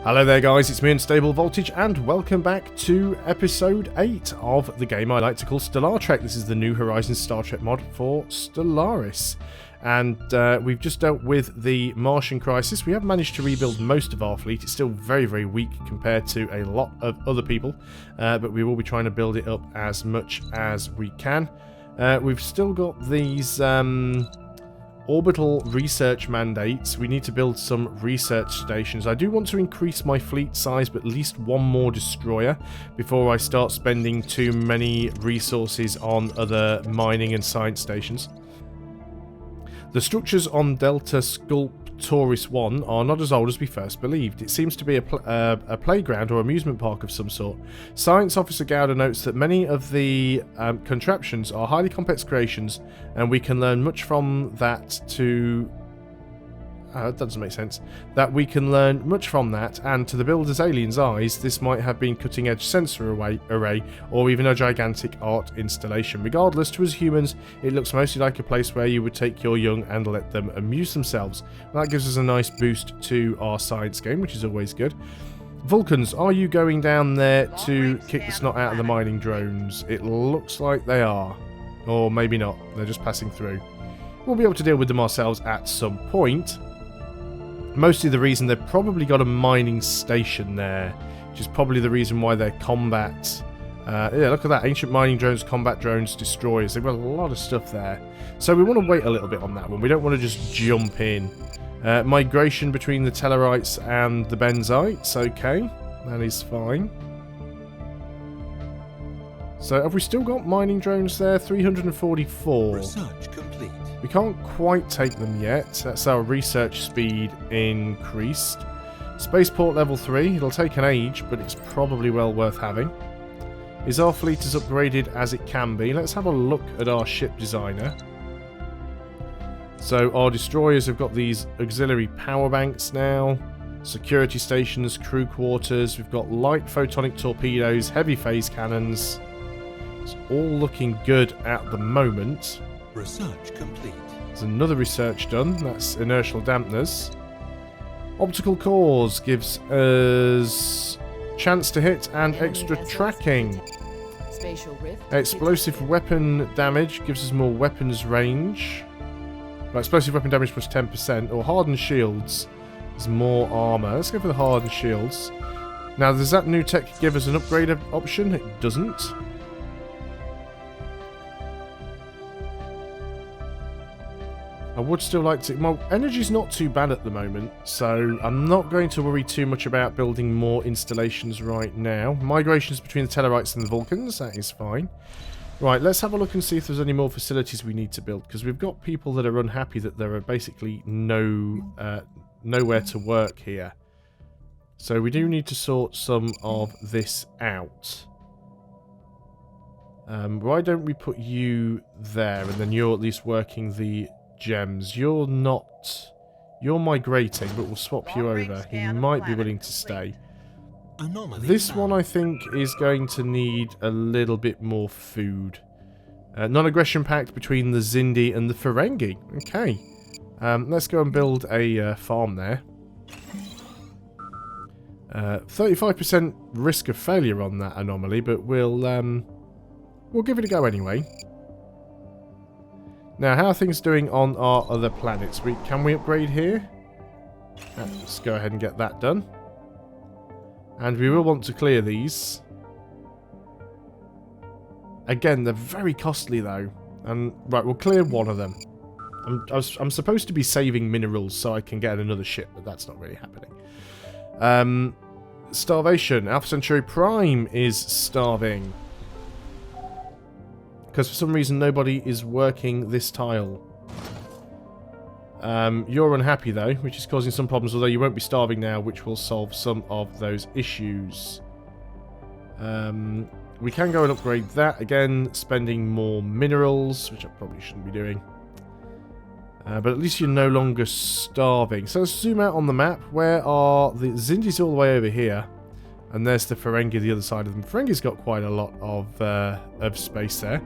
Hello there guys, it's me Unstable Voltage and welcome back to episode 8 of the game I like to call Stellaris. This is the New Horizons Star Trek mod for Stellaris. And we've just dealt with the Martian crisis. We have managed to rebuild most of our fleet. It's still very, very weak compared to a lot of other people. But we will be trying to build it up as much as we can. We've still got these orbital research mandates. We need to build some research stations. I do want to increase my fleet size, but at least one more destroyer before I start spending too many resources on other mining and science stations. The structures on Delta Sculptoris 1 are not as old as we first believed. It seems to be a playground or amusement park of some sort. Science Officer Gowder notes that many of the contraptions are highly complex creations, and we can learn much from that to... that doesn't make sense. That we can learn much from that, and to the builder's alien's eyes, this might have been cutting-edge sensor array, or even a gigantic art installation. Regardless, to us humans, it looks mostly like a place where you would take your young and let them amuse themselves. That gives us a nice boost to our science game, which is always good. Vulcans, are you going down there to kick the snot out of the mining drones? It looks like they are. Or maybe not. They're just passing through. We'll be able to deal with them ourselves at some point. Mostly the reason they've probably got a mining station there, which is probably the reason why their combat... yeah, look at that. Ancient mining drones, combat drones, destroyers. They've got a lot of stuff there. So we want to wait a little bit on that one. We don't want to just jump in. Migration between the Tellarites and the Benzites. Okay, that is fine. So have we still got mining drones there? 344. Research complete. We can't quite take them yet. That's our research speed increased. Spaceport level 3. It'll take an age, but it's probably well worth having. Is our fleet as upgraded as it can be? Let's have a look at our ship designer. So our destroyers have got these auxiliary power banks now. Security stations, crew quarters. We've got light photonic torpedoes, heavy phase cannons. It's all looking good at the moment. Research complete. There's another research done. That's inertial dampeners. Optical cores gives us chance to hit and extra tracking. Explosive weapon damage gives us more weapons range. Explosive weapon damage plus 10%. Or hardened shields is more armor. Let's go for the hardened shields. Now, does that new tech give us an upgrade option? It doesn't. I would still like to... My energy's not too bad at the moment, so I'm not going to worry too much about building more installations right now. Migrations between the Tellarites and the Vulcans, that is fine. Right, let's have a look and see if there's any more facilities we need to build, because we've got people that are unhappy that there are basically nowhere to work here. So we do need to sort some of this out. Why don't we put you there, and then you're at least working the... gems. You're not... You're migrating, but we'll swap you over. He might be willing to stay. This one, I think, is going to need a little bit more food. Non-aggression pact between the Xindi and the Ferengi. Okay. Let's go and build a farm there. 35% risk of failure on that anomaly, but we'll give it a go anyway. Now, how are things doing on our other planets? Can we upgrade here? Let's go ahead and get that done. And we will want to clear these. Again, they're very costly though. And right, we'll clear one of them. I'm supposed to be saving minerals so I can get another ship, but that's not really happening. Starvation. Alpha Centauri Prime is starving. Because for some reason nobody is working this tile. You're unhappy though, which is causing some problems, although you won't be starving now, which will solve some of those issues. We can go and upgrade that again, spending more minerals, which I probably shouldn't be doing. But at least you're no longer starving. So let's zoom out on the map. Where are the Xindis? All the way over here. And there's the Ferengi the other side of them. Ferengi's got quite a lot of space there.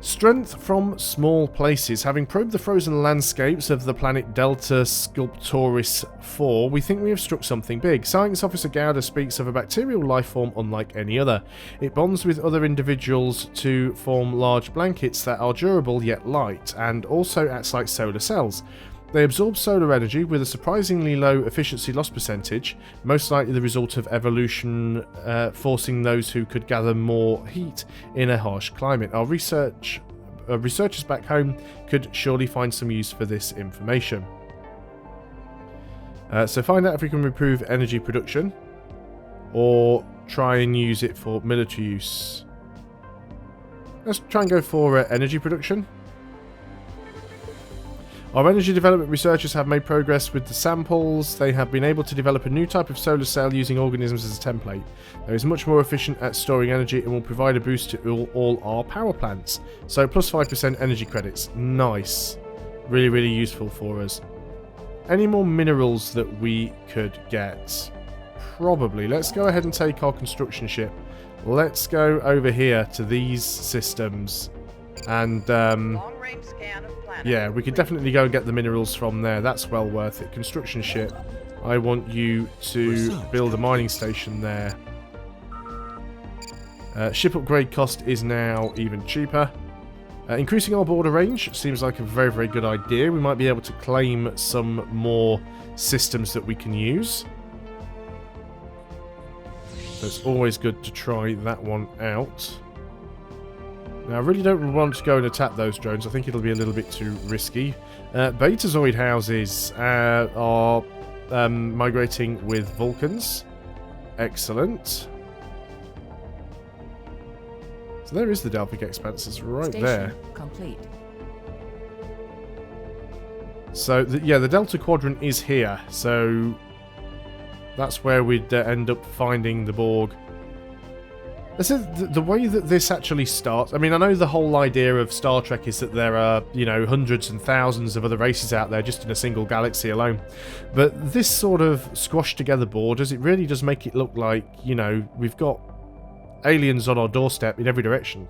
Strength from small places. Having probed the frozen landscapes of the planet Delta Sculptoris 4, we think we have struck something big. Science Officer Gowda speaks of a bacterial life form unlike any other. It bonds with other individuals to form large blankets that are durable yet light, and also acts like solar cells. They absorb solar energy with a surprisingly low efficiency loss percentage, most likely the result of evolution forcing those who could gather more heat in a harsh climate. Our researchers back home could surely find some use for this information. So find out if we can improve energy production, or try and use it for military use. Let's try and go for energy production. Our energy development researchers have made progress with the samples. They have been able to develop a new type of solar cell using organisms as a template. It is much more efficient at storing energy and will provide a boost to all our power plants. So plus 5% energy credits. Nice. Really, really useful for us. Any more minerals that we could get? Probably. Let's go ahead and take our construction ship. Let's go over here to these systems. And yeah, we could definitely go and get the minerals from there. That's well worth it. Construction ship. I want you to build a mining station there. Ship upgrade cost is now even cheaper. Increasing our border range seems like a very, very good idea. We might be able to claim some more systems that we can use. So it's always good to try that one out. Now, I really don't want to go and attack those drones. I think it'll be a little bit too risky. Betazoid houses are migrating with Vulcans. Excellent. So there is the Delphic Expanses right Station there. Complete. So, yeah, the Delta Quadrant is here. So that's where we'd end up finding the Borg. This is the way that this actually starts. I mean, I know the whole idea of Star Trek is that there are, you know, hundreds and thousands of other races out there just in a single galaxy alone. But this sort of squashed together borders, it really does make it look like, you know, we've got aliens on our doorstep in every direction.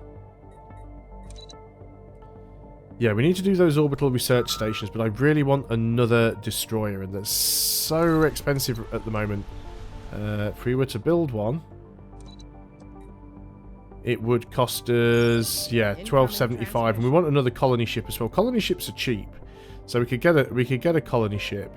Yeah, we need to do those orbital research stations, but I really want another destroyer, and they're so expensive at the moment. If we were to build one, it would cost us, yeah, $12.75, and we want another colony ship as well. Colony ships are cheap, so we could get a colony ship.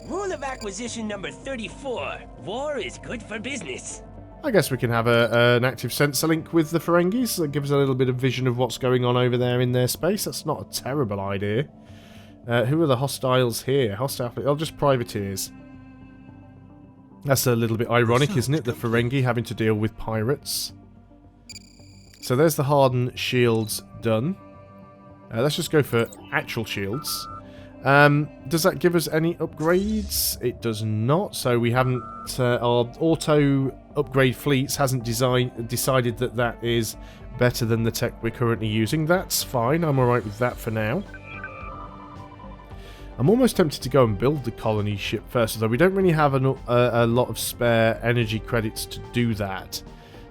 Rule of acquisition number 34. War is good for business. I guess we can have an active sensor link with the Ferengis. That gives a little bit of vision of what's going on over there in their space. That's not a terrible idea. Who are the hostiles here? Hostile, oh, just privateers. That's a little bit ironic, isn't it? The Ferengi having to deal with pirates. So there's the hardened shields done. Let's just go for actual shields. Does that give us any upgrades? It does not. So we haven't... our auto upgrade fleets hasn't decided that that is better than the tech we're currently using. That's fine. I'm alright with that for now. I'm almost tempted to go and build the colony ship first, although we don't really have a lot of spare energy credits to do that.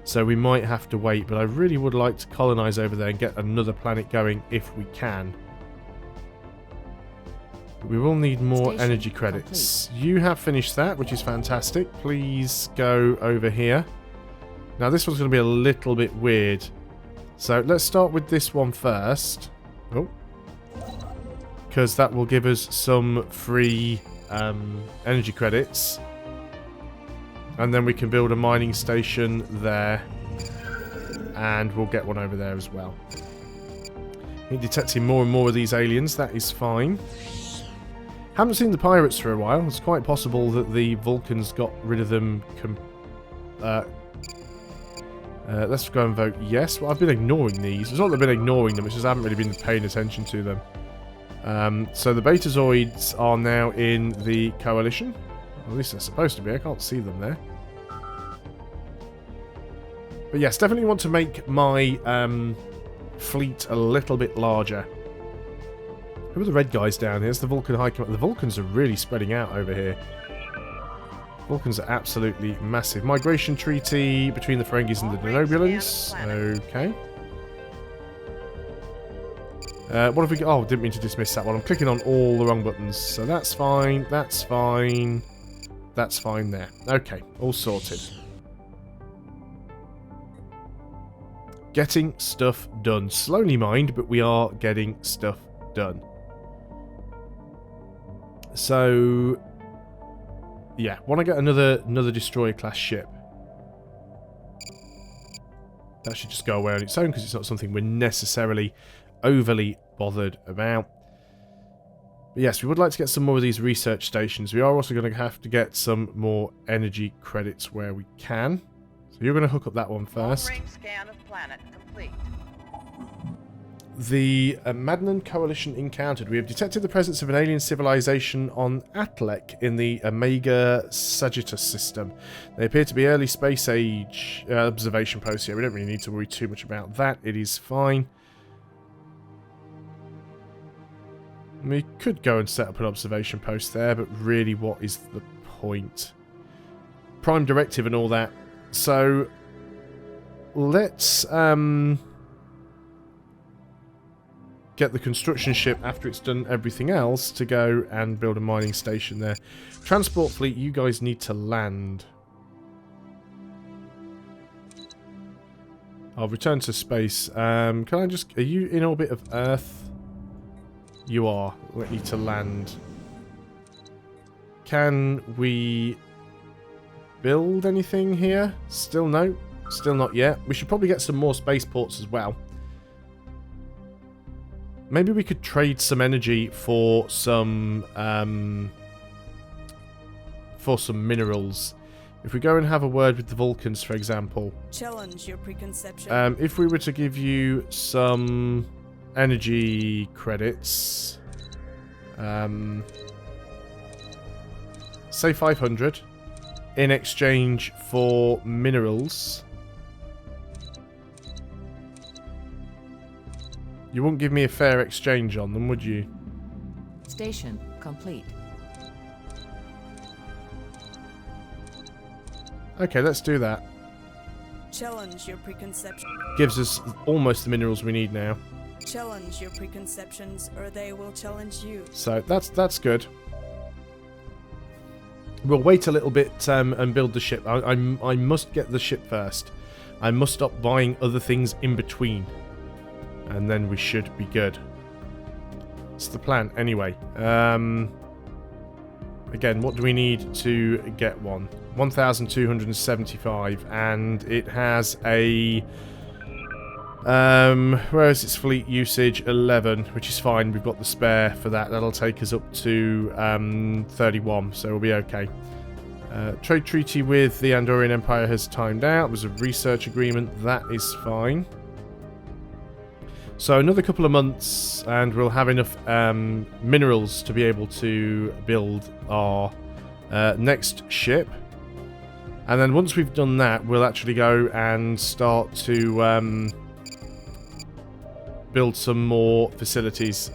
So we might have to wait, but I really would like to colonize over there and get another planet going if we can. We will need more energy credits. Complete. You have finished that, which is fantastic. Please go over here. Now this one's going to be a little bit weird. So let's start with this one first. Oh. Because that will give us some free energy credits. And then we can build a mining station there. And we'll get one over there as well. We're detecting more and more of these aliens. That is fine. Haven't seen the pirates for a while. It's quite possible that the Vulcans got rid of them. Let's go and vote yes. Well, I've been ignoring these. It's not that I've been ignoring them. It's just I haven't really been paying attention to them. So the Betazoids are now in the coalition. At least they're supposed to be. I can't see them there. But yes, definitely want to make my fleet a little bit larger. Who are the red guys down here? It's the Vulcan High Command. The Vulcans are really spreading out over here. Vulcans are absolutely massive. Migration treaty between the Ferengis and the Denobulans. Okay. What have we got? Oh, didn't mean to dismiss that one. I'm clicking on all the wrong buttons. So that's fine. That's fine. That's fine there. Okay, all sorted. Getting stuff done. Slowly, mind, but we are getting stuff done. So, yeah, want to get another destroyer class ship. That should just go away on its own because it's not something we're necessarily overly bothered about. But yes, we would like to get some more of these research stations. We are also going to have to get some more energy credits where we can. So you're going to hook up that one first. Long-range scan of planet complete. The Madnan Coalition encountered. We have detected the presence of an alien civilization on Atlek in the Omega Sagittarius system. They appear to be early space age observation posts here. We don't really need to worry too much about that. It is fine. We could go and set up an observation post there, but really, what is the point? Prime directive and all that. So, let's get the construction ship after it's done everything else to go and build a mining station there. Transport fleet, you guys need to land. I'll return to space. Can I just... Are you in orbit of Earth? You are. We need to land. Can we build anything here? Still no. Still not yet. We should probably get some more spaceports as well. Maybe we could trade some energy for some minerals. If we go and have a word with the Vulcans, for example. Challenge your preconception. If we were to give you some energy credits, say 500 in exchange for minerals. You wouldn't give me a fair exchange on them, would you? Station complete. Okay, let's do that. Challenge your preconception. Gives us almost the minerals we need now. Challenge your preconceptions, or they will challenge you. So that's good. We'll wait a little bit and build the ship. I must get the ship first. I must stop buying other things in between. And then we should be good. It's the plan anyway. Again, what do we need to get one? 1,275, and it has a... where is its fleet usage? 11, which is fine. We've got the spare for that. That'll take us up to 31, so we'll be okay. Trade treaty with the Andorian Empire has timed out. It was a research agreement. That is fine. So another couple of months and we'll have enough minerals to be able to build our next ship. And then once we've done that, we'll actually go and start to build some more facilities.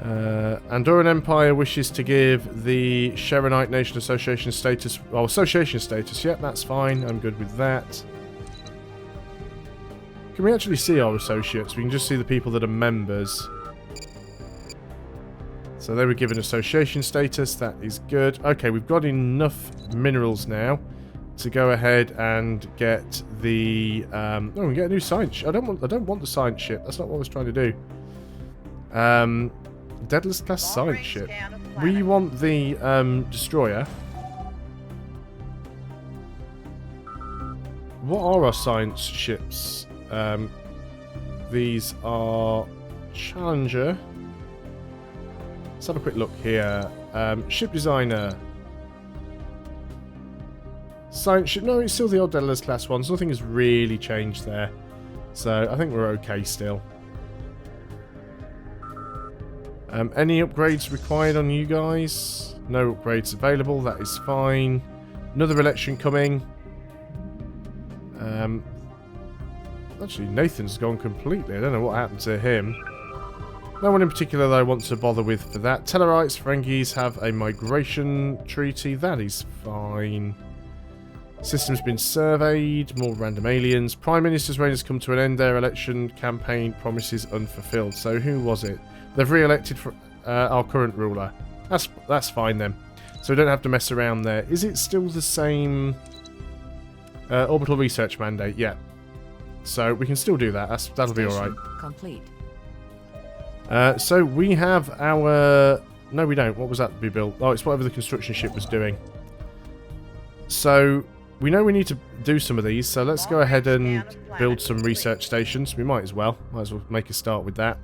Andorian Empire wishes to give the Sharonite Nation Association status. Oh, association status. Yep, that's fine. I'm good with that. Can we actually see our associates? We can just see the people that are members. So they were given association status. That is good. Okay, we've got enough minerals now to go ahead and get the... oh, we get a new science ship. I don't want the science ship. That's not what I was trying to do. Daedalus class science ship. We want the destroyer. What are our science ships? These are Challenger. Let's have a quick look here. Ship designer. Science ship. No, it's still the old Daedalus class ones. Nothing has really changed there. So I think we're okay still. Any upgrades required on you guys? No upgrades available. That is fine. Another election coming. Actually, Nathan's gone completely. I don't know what happened to him. No one in particular that I want to bother with for that. Tellarites, Ferengis have a migration treaty. That is fine. System's been surveyed. More random aliens. Prime Minister's reign has come to an end. Their election campaign promises unfulfilled. So who was it? They've re-elected for our current ruler. That's fine then. So we don't have to mess around there. Is it still the same orbital research mandate? Yeah. So we can still do that. That'll be all right. Complete. So we have our... No, we don't. What was that to be built? Oh, it's whatever the construction ship was doing. So we know we need to do some of these. So let's go ahead and build some research stations. We might as well. Might as well make a start with that.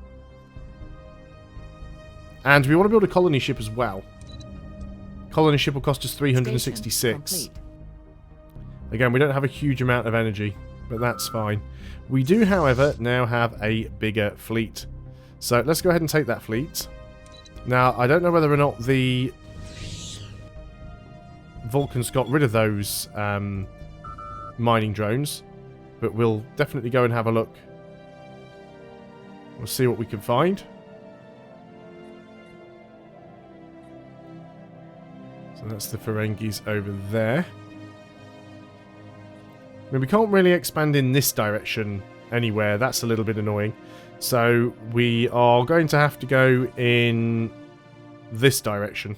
And we want to build a colony ship as well. Colony ship will cost us 366. Again, we don't have a huge amount of energy, but that's fine. We do, however, now have a bigger fleet. So let's go ahead and take that fleet. Now, I don't know whether or not the Vulcans got rid of those mining drones, but we'll definitely go and have a look. We'll see what we can find. So that's the Ferengis over there. I mean, we can't really expand in this direction anywhere. That's a little bit annoying. So we are going to have to go in this direction.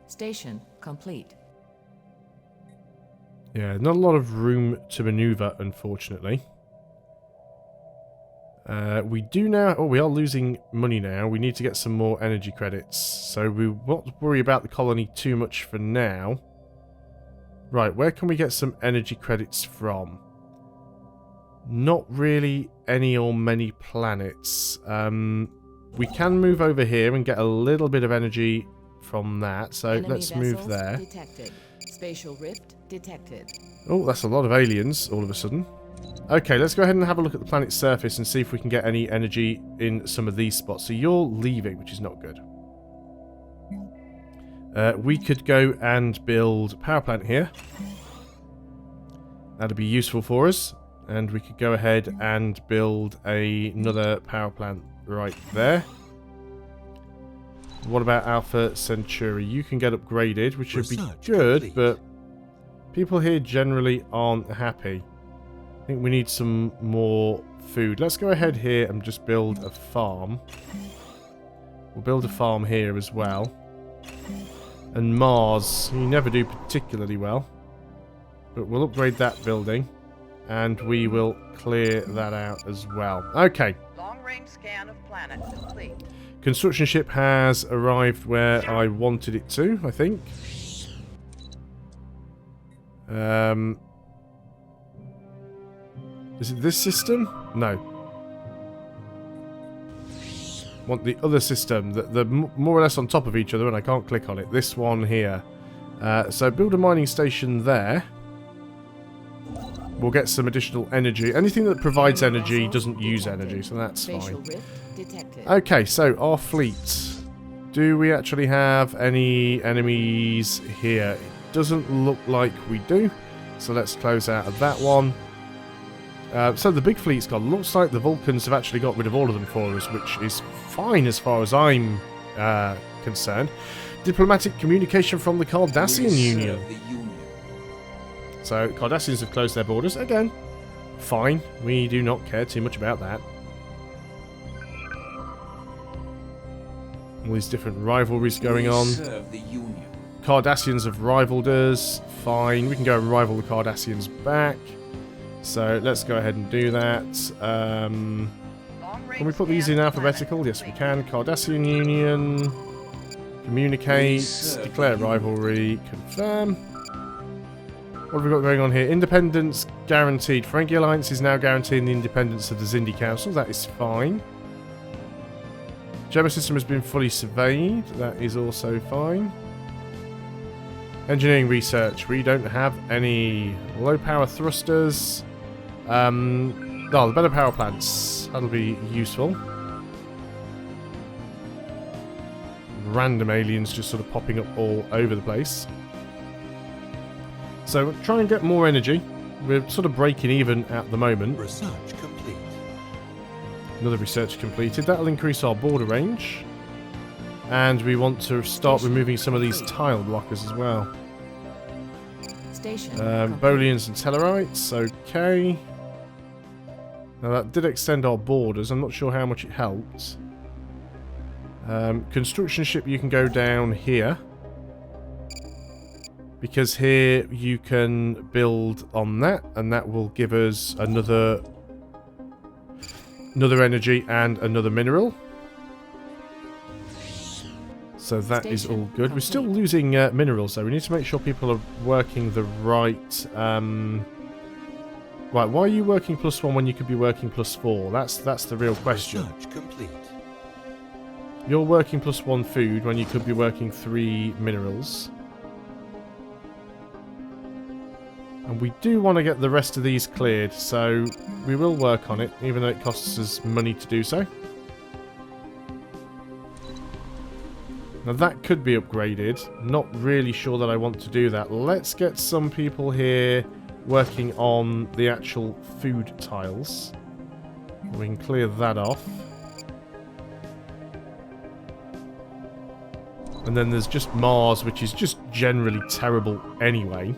Station complete. Yeah, not a lot of room to maneuver, unfortunately. We do now... Oh, we are losing money now. We need to get some more energy credits. So we won't worry about the colony too much for now. Right, where can we get some energy credits from? Not really any or many planets. We can move over here and get a little bit of energy from that. So Enemy let's move vessels there. Detected. Spatial rift detected. Oh, that's a lot of aliens all of a sudden. Okay, let's go ahead and have a look at the planet's surface and see if we can get any energy in some of these spots. So you're leaving, which is not good. We could go and build a power plant here. That'd be useful for us. And we could go ahead and build another power plant right there. What about Alpha Centauri? You can get upgraded, which would be good, but people here generally aren't happy. I think we need some more food. Let's go ahead here and just build a farm. We'll build a farm here as well. And Mars, you never do particularly well. But we'll upgrade that building. And we will clear that out as well. Okay. Long-range scan of planet complete. Construction ship has arrived where I wanted it to, I think. Is it this system? No. Want the other system, the more or less on top of each other, and I can't click on it. This one here. So build a mining station there. We'll get some additional energy. Anything that provides energy doesn't use energy, so that's fine. Okay, so our fleet. Do we actually have any enemies here? It doesn't look like we do. So let's close out of that one. So the big fleet's gone. Looks like the Vulcans have actually got rid of all of them for us, which is fine as far as I'm concerned. Diplomatic communication from the Cardassian Union. So Cardassians have closed their borders. Again, fine. We do not care too much about that. All these different rivalries going on. Cardassians have rivaled us. Fine. We can go and rival the Cardassians back. So let's go ahead and do that. Can we put these in alphabetical? Yes, we can. Cardassian Union. Communicate. Declare rivalry. Confirm. What have we got going on here? Independence guaranteed. Ferengi Alliance is now guaranteeing the independence of the Xindi Council. That is fine. Gemma system has been fully surveyed. That is also fine. Engineering research. We don't have any low power thrusters. The better power plants. That'll be useful. Random aliens just sort of popping up all over the place. So we'll try and get more energy. We're sort of breaking even at the moment. Research complete. Another research completed. That'll increase our border range. And we want to start removing some of these tile blockers as well. Station. Booleans and Tellarites, okay. Now that did extend our borders, I'm not sure how much it helped. Construction ship, you can go down here. Because here you can build on that, and that will give us another energy and another mineral. So that is all good. We're still losing minerals, though. We need to make sure people are working the right... Right, why are you working +1 when you could be working +4? That's the real question. Research complete. You're working +1 food when you could be working 3 minerals. And we do want to get the rest of these cleared, so we will work on it, even though it costs us money to do so. Now that could be upgraded. Not really sure that I want to do that. Let's get some people here working on the actual food tiles. We can clear that off. And then there's just Mars, which is just generally terrible anyway.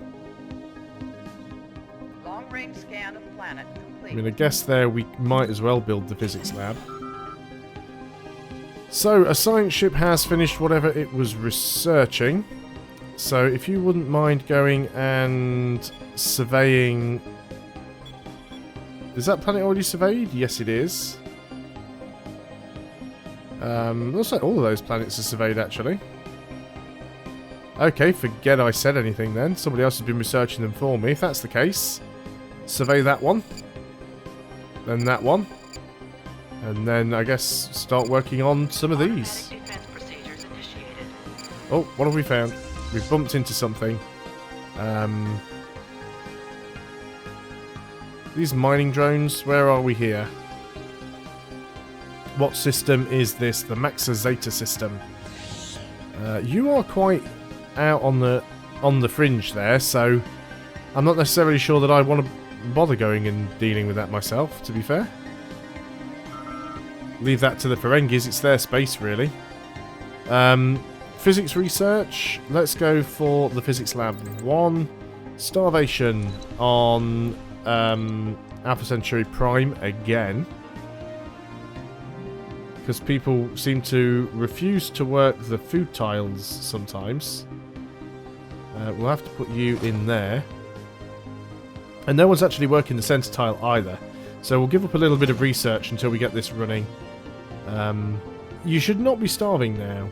Long-range scan of planet complete. I mean, I guess there we might as well build the physics lab. So, a science ship has finished whatever it was researching. So, if you wouldn't mind going and surveying... Is that planet already surveyed? Yes, it is. Looks like all of those planets are surveyed, actually. Okay, forget I said anything then. Somebody else has been researching them for me. If that's the case, survey that one. Then that one. And then, I guess, start working on some of these. Oh, what have we found? We've bumped into something. These mining drones, where are we here? What system is this? The Maximus system. You are quite out on the fringe there, so I'm not necessarily sure that I want to bother going and dealing with that myself, to be fair. Leave that to the Ferengis, it's their space, really. Physics research, let's go for the physics lab 1. Starvation on Alpha Centauri Prime again. Because people seem to refuse to work the food tiles sometimes. We'll have to put you in there. And no one's actually working the centre tile either. So we'll give up a little bit of research until we get this running. You should not be starving now.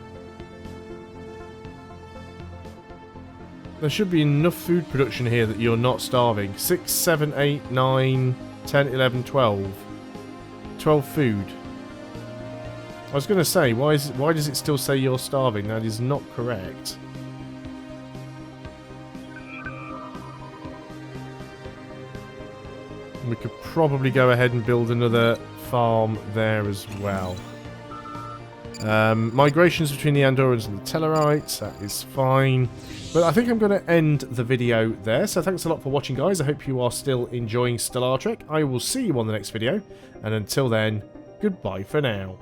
There should be enough food production here that you're not starving. 6, 7, 8, 9, 10, 11, 12. 12 food. I was going to say, why does it still say you're starving? That is not correct. We could probably go ahead and build another farm there as well. Migrations between the Andorans and the Tellarites, that is fine. But I think I'm going to end the video there. So thanks a lot for watching, guys. I hope you are still enjoying Stellar Trek. I will see you on the next video. And until then, goodbye for now.